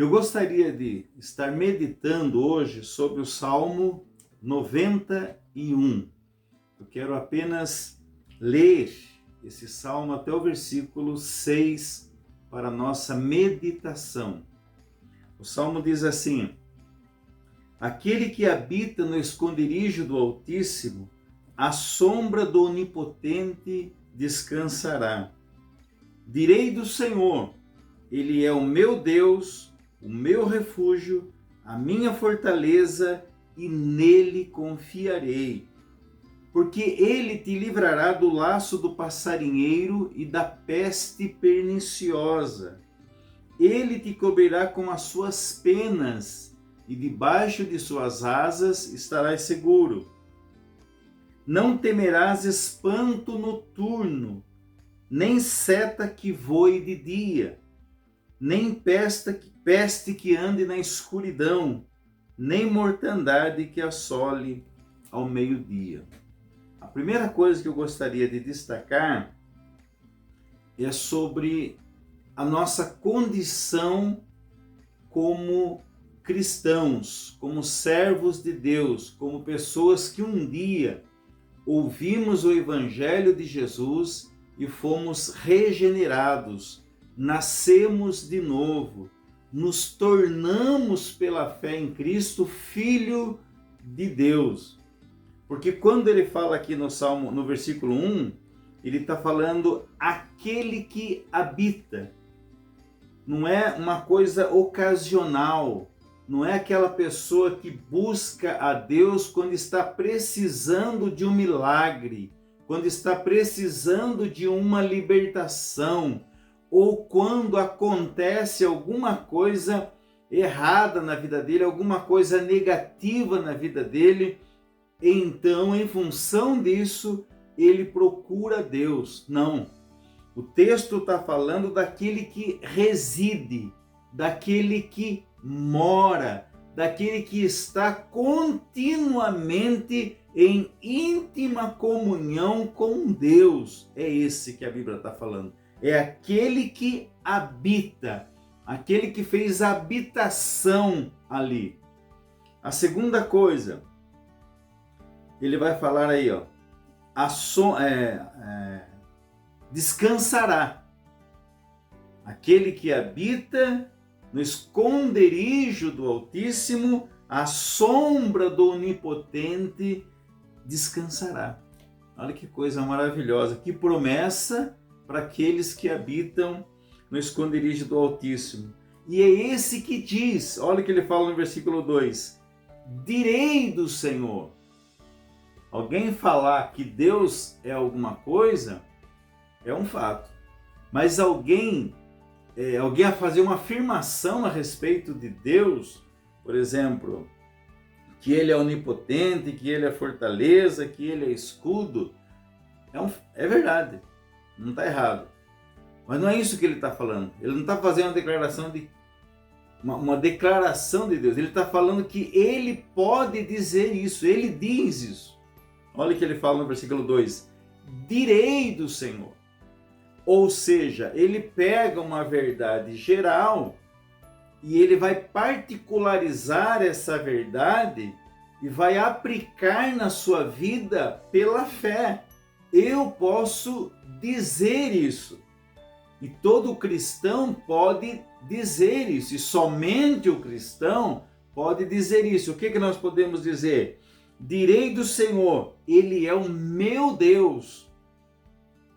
Eu gostaria de estar meditando hoje sobre o Salmo 91. Eu quero apenas ler esse salmo até o versículo 6 para a nossa meditação. O salmo diz assim: Aquele que habita no esconderijo do Altíssimo, à sombra do Onipotente descansará. Direi do Senhor, Ele é o meu Deus, o meu refúgio, a minha fortaleza, e nele confiarei. Porque ele te livrará do laço do passarinheiro e da peste perniciosa. Ele te cobrirá com as suas penas, e debaixo de suas asas estarás seguro. Não temerás espanto noturno, nem seta que voe de dia, nem peste que ande na escuridão, nem mortandade que assole ao meio-dia. A primeira coisa que eu gostaria de destacar é sobre a nossa condição como cristãos, como servos de Deus, como pessoas que um dia ouvimos o Evangelho de Jesus e fomos regenerados, nascemos de novo, nos tornamos pela fé em Cristo filho de Deus. Porque quando ele fala aqui no Salmo, no versículo 1, ele está falando aquele que habita. Não é uma coisa ocasional, não é aquela pessoa que busca a Deus quando está precisando de um milagre, quando está precisando de uma libertação, ou quando acontece alguma coisa errada na vida dele, alguma coisa negativa na vida dele, então, em função disso, ele procura Deus. Não. O texto está falando daquele que reside, daquele que mora, daquele que está continuamente em íntima comunhão com Deus. É esse que a Bíblia está falando. É aquele que habita, aquele que fez habitação ali. A segunda coisa, ele vai falar aí, ó, descansará. Aquele que habita no esconderijo do Altíssimo, à sombra do Onipotente, descansará. Olha que coisa maravilhosa, que promessa para aqueles que habitam no esconderijo do Altíssimo. E é esse que diz, olha o que ele fala no versículo 2, direi do Senhor. Alguém falar que Deus é alguma coisa é um fato, mas alguém a fazer uma afirmação a respeito de Deus, por exemplo, que Ele é onipotente, que Ele é fortaleza, que Ele é escudo, é verdade, não está errado. Mas não é isso que ele está falando. Ele não está fazendo uma declaração de Deus. Ele está falando que Ele pode dizer isso, Ele diz isso. Olha o que ele fala no versículo 2, direi do Senhor. Ou seja, ele pega uma verdade geral e ele vai particularizar essa verdade e vai aplicar na sua vida pela fé. Eu posso dizer isso. E todo cristão pode dizer isso. E somente o cristão pode dizer isso. O que nós podemos dizer? Direi do Senhor, Ele é o meu Deus.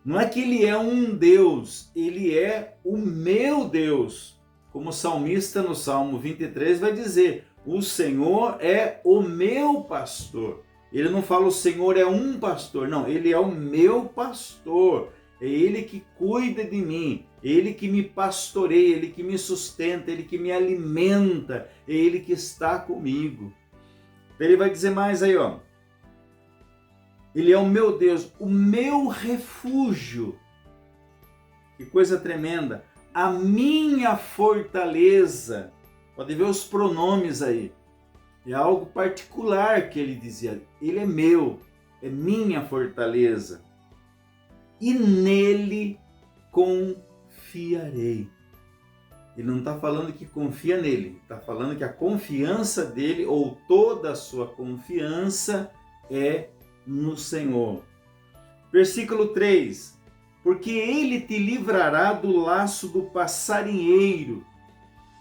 Não é que Ele é um Deus, Ele é o meu Deus. Como o salmista no Salmo 23 vai dizer, o Senhor é o meu pastor. Ele não fala o Senhor é um pastor, não, Ele é o meu pastor. É Ele que cuida de mim, Ele que me pastoreia, Ele que me sustenta, Ele que me alimenta, é Ele que está comigo. Ele vai dizer mais aí, ó. Ele é o meu Deus, o meu refúgio. Que coisa tremenda. A minha fortaleza. Pode ver os pronomes aí. É algo particular que ele dizia. Ele é meu, é minha fortaleza. E nele confiarei. Ele não está falando que confia nele, está falando que a confiança dele, ou toda a sua confiança, é no Senhor. Versículo 3: porque ele te livrará do laço do passarinheiro.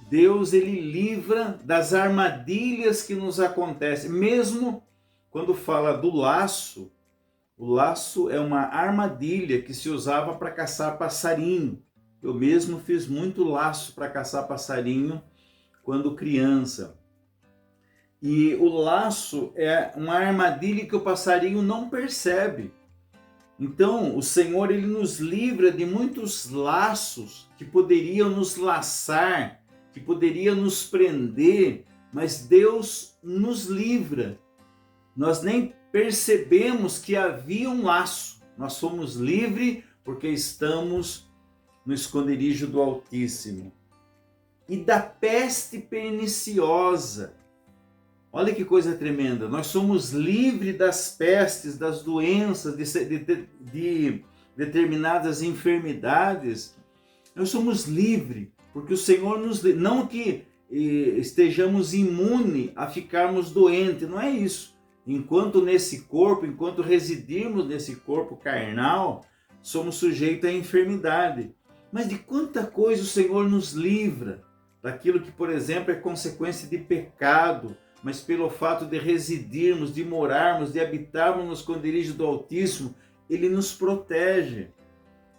Deus, ele livra das armadilhas que nos acontecem. Mesmo quando fala do laço, o laço é uma armadilha que se usava para caçar passarinho. Eu mesmo fiz muito laço para caçar passarinho quando criança. E o laço é uma armadilha que o passarinho não percebe. Então, o Senhor, ele nos livra de muitos laços que poderiam nos laçar, que poderiam nos prender, mas Deus nos livra. Nós nem percebemos que havia um laço. Nós somos livres porque estamos no esconderijo do Altíssimo. E da peste perniciosa. Olha que coisa tremenda. Nós somos livres das pestes, das doenças, de determinadas enfermidades. Nós somos livres, porque o Senhor nos livra. Não que estejamos imunes a ficarmos doentes, não é isso. Enquanto nesse corpo, enquanto residirmos nesse corpo carnal, somos sujeitos à enfermidade. Mas de quanta coisa o Senhor nos livra? Daquilo que, por exemplo, é consequência de pecado, mas pelo fato de residirmos, de morarmos, de habitarmos no esconderijo do Altíssimo, Ele nos protege.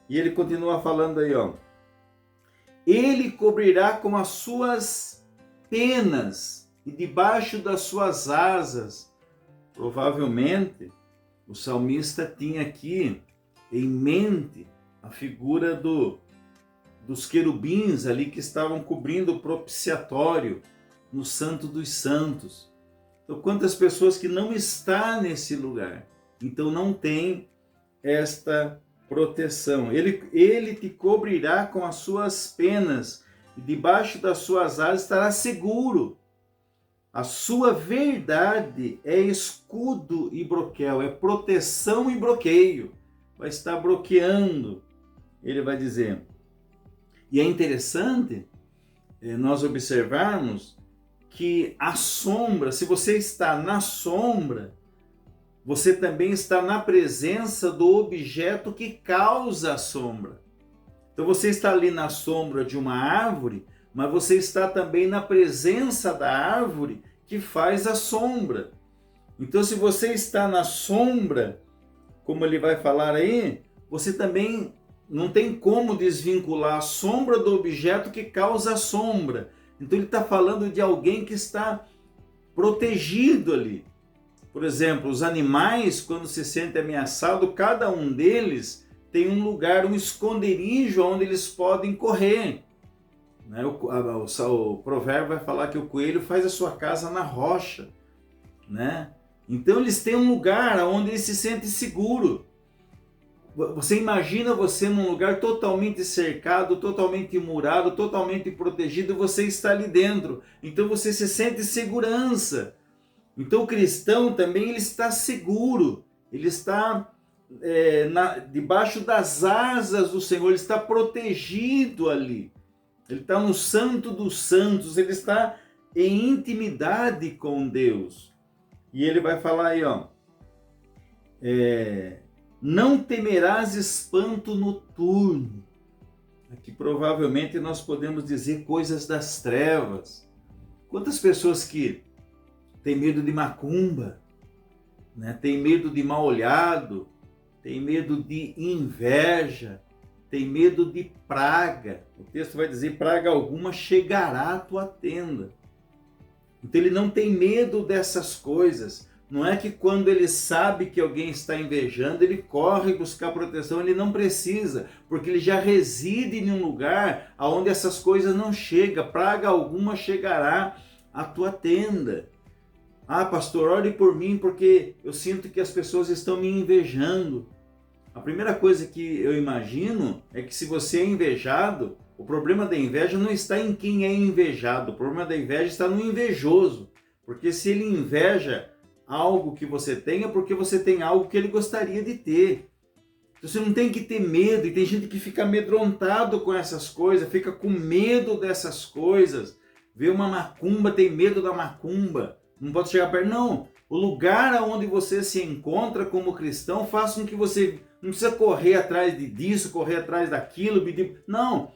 E Ele continua falando aí, ó. Ele cobrirá com as suas penas e debaixo das suas asas. Provavelmente, o salmista tinha aqui em mente a figura dos querubins ali que estavam cobrindo o propiciatório no Santo dos Santos. Então, quantas pessoas que não estão nesse lugar, então não tem esta proteção. Ele te cobrirá com as suas penas e debaixo das suas asas estará seguro. A sua verdade é escudo e broquel, é proteção e bloqueio. Vai estar bloqueando, ele vai dizer. E é interessante nós observarmos que a sombra, se você está na sombra, você também está na presença do objeto que causa a sombra. Então você está ali na sombra de uma árvore, mas você está também na presença da árvore que faz a sombra. Então se você está na sombra, como ele vai falar aí, você também não tem como desvincular a sombra do objeto que causa a sombra. Então ele está falando de alguém que está protegido ali. Por exemplo, os animais, quando se sentem ameaçados, cada um deles tem um lugar, um esconderijo onde eles podem correr. O provérbio vai falar que o coelho faz a sua casa na rocha. Então eles têm um lugar onde eles se sentem seguros. Você imagina você num lugar totalmente cercado, totalmente murado, totalmente protegido, e você está ali dentro. Então você se sente segurança. Então o cristão também ele está seguro, ele está debaixo das asas do Senhor, ele está protegido ali. Ele está no Santo dos Santos, ele está em intimidade com Deus. E ele vai falar aí, ó. Não temerás espanto noturno. Aqui provavelmente nós podemos dizer coisas das trevas. Quantas pessoas que têm medo de macumba, tem medo de mal olhado, tem medo de inveja, tem medo de praga. O texto vai dizer, praga alguma chegará à tua tenda. Então ele não tem medo dessas coisas. Não é que quando ele sabe que alguém está invejando, ele corre buscar proteção, ele não precisa, porque ele já reside em um lugar onde essas coisas não chegam, praga alguma chegará à tua tenda. Ah, pastor, ore por mim porque eu sinto que as pessoas estão me invejando. A primeira coisa que eu imagino é que se você é invejado, o problema da inveja não está em quem é invejado, o problema da inveja está no invejoso, porque se ele inveja algo que você tem, é porque você tem algo que ele gostaria de ter. Então você não tem que ter medo, e tem gente que fica amedrontado com essas coisas, fica com medo dessas coisas. Vê uma macumba, tem medo da macumba, não pode chegar perto. Não, o lugar onde você se encontra como cristão faz com que você não precisa correr atrás disso, correr atrás daquilo, pedir. Não,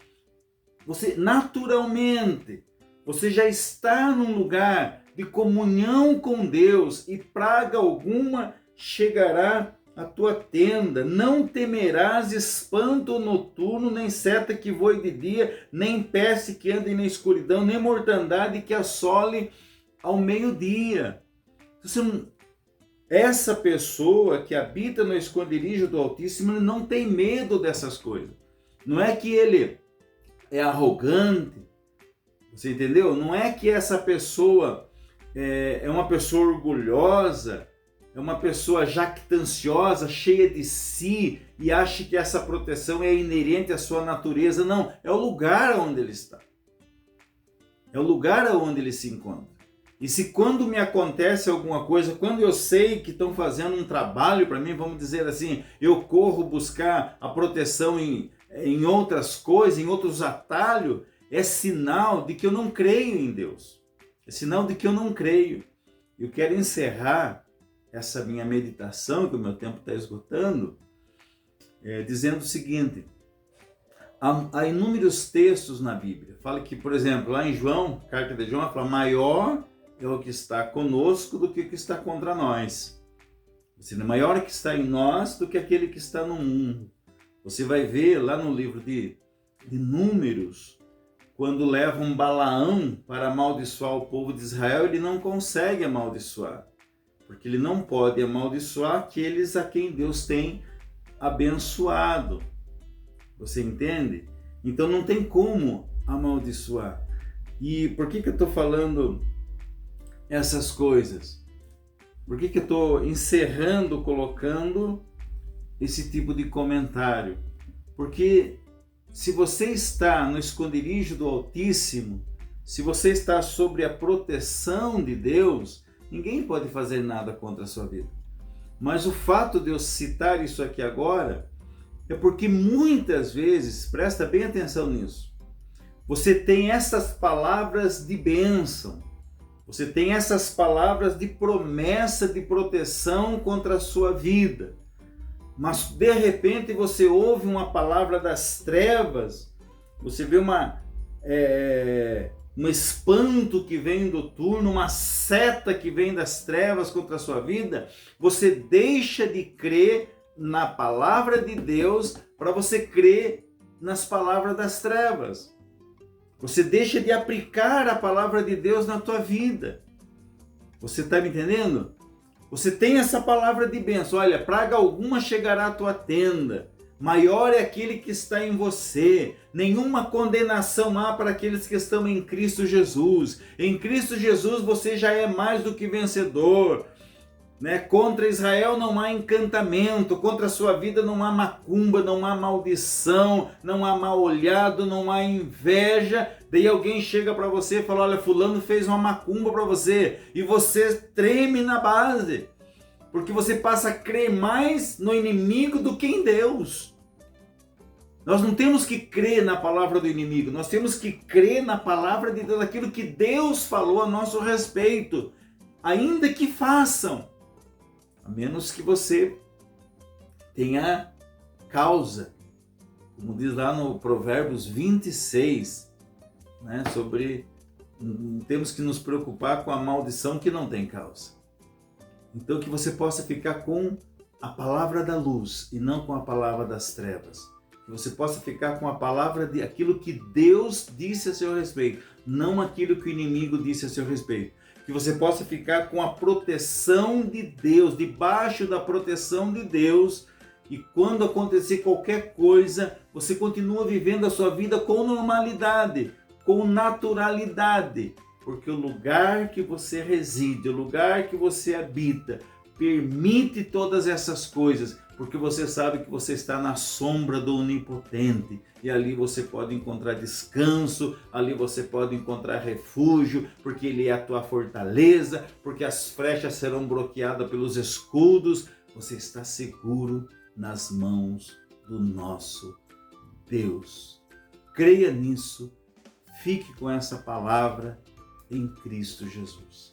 você naturalmente, você já está num lugar de comunhão com Deus e praga alguma chegará à tua tenda. Não temerás espanto noturno, nem seta que voe de dia, nem peste que ande na escuridão, nem mortandade que assole ao meio-dia. Essa pessoa que habita no esconderijo do Altíssimo não tem medo dessas coisas. Não é que ele é arrogante, você entendeu? Não é que essa pessoa é uma pessoa orgulhosa, é uma pessoa jactanciosa, cheia de si e acha que essa proteção é inerente à sua natureza. Não, é o lugar onde ele está. É o lugar onde ele se encontra. E se quando me acontece alguma coisa, quando eu sei que estão fazendo um trabalho para mim, vamos dizer assim, eu corro buscar a proteção em outras coisas, em outros atalhos, é sinal de que eu não creio em Deus. É sinal de que eu não creio. Eu quero encerrar essa minha meditação, que o meu tempo está esgotando, dizendo o seguinte: há inúmeros textos na Bíblia. Fala que, por exemplo, lá em João, carta de João, fala: maior é o que está conosco do que o que está contra nós. Ou seja, maior é o que está em nós do que aquele que está no mundo. Você vai ver lá no livro de Números, quando levam Balaão para amaldiçoar o povo de Israel, ele não consegue amaldiçoar, porque ele não pode amaldiçoar aqueles a quem Deus tem abençoado. Você entende? Então não tem como amaldiçoar. E por que eu estou falando essas coisas? Por que eu estou encerrando, colocando esse tipo de comentário? Porque se você está no esconderijo do Altíssimo, se você está sobre a proteção de Deus, ninguém pode fazer nada contra a sua vida. Mas o fato de eu citar isso aqui agora é porque muitas vezes, presta bem atenção nisso, você tem essas palavras de bênção, você tem essas palavras de promessa de proteção contra a sua vida. Mas de repente você ouve uma palavra das trevas, você vê um espanto que vem do turno, uma seta que vem das trevas contra a sua vida, você deixa de crer na palavra de Deus para você crer nas palavras das trevas. Você deixa de aplicar a palavra de Deus na tua vida. Você está me entendendo? Você tem essa palavra de bênção. Olha, praga alguma chegará à tua tenda. Maior é aquele que está em você. Nenhuma condenação há para aqueles que estão em Cristo Jesus. Em Cristo Jesus você já é mais do que vencedor. Contra Israel não há encantamento, contra a sua vida não há macumba, não há maldição, não há mal olhado, não há inveja. Daí alguém chega para você e fala: olha, fulano fez uma macumba para você, e você treme na base, porque você passa a crer mais no inimigo do que em Deus. Nós não temos que crer na palavra do inimigo, nós temos que crer na palavra de Deus, aquilo que Deus falou a nosso respeito, ainda que façam. A menos que você tenha causa, como diz lá no Provérbios 26, sobre temos que nos preocupar com a maldição que não tem causa. Então que você possa ficar com a palavra da luz e não com a palavra das trevas. Que você possa ficar com a palavra de aquilo que Deus disse a seu respeito, não aquilo que o inimigo disse a seu respeito. Que você possa ficar com a proteção de Deus, debaixo da proteção de Deus, e quando acontecer qualquer coisa, você continua vivendo a sua vida com normalidade, com naturalidade, porque o lugar que você reside, o lugar que você habita, permite todas essas coisas, porque você sabe que você está na sombra do Onipotente, e ali você pode encontrar descanso, ali você pode encontrar refúgio, porque Ele é a tua fortaleza, porque as flechas serão bloqueadas pelos escudos, você está seguro nas mãos do nosso Deus. Creia nisso, fique com essa palavra em Cristo Jesus.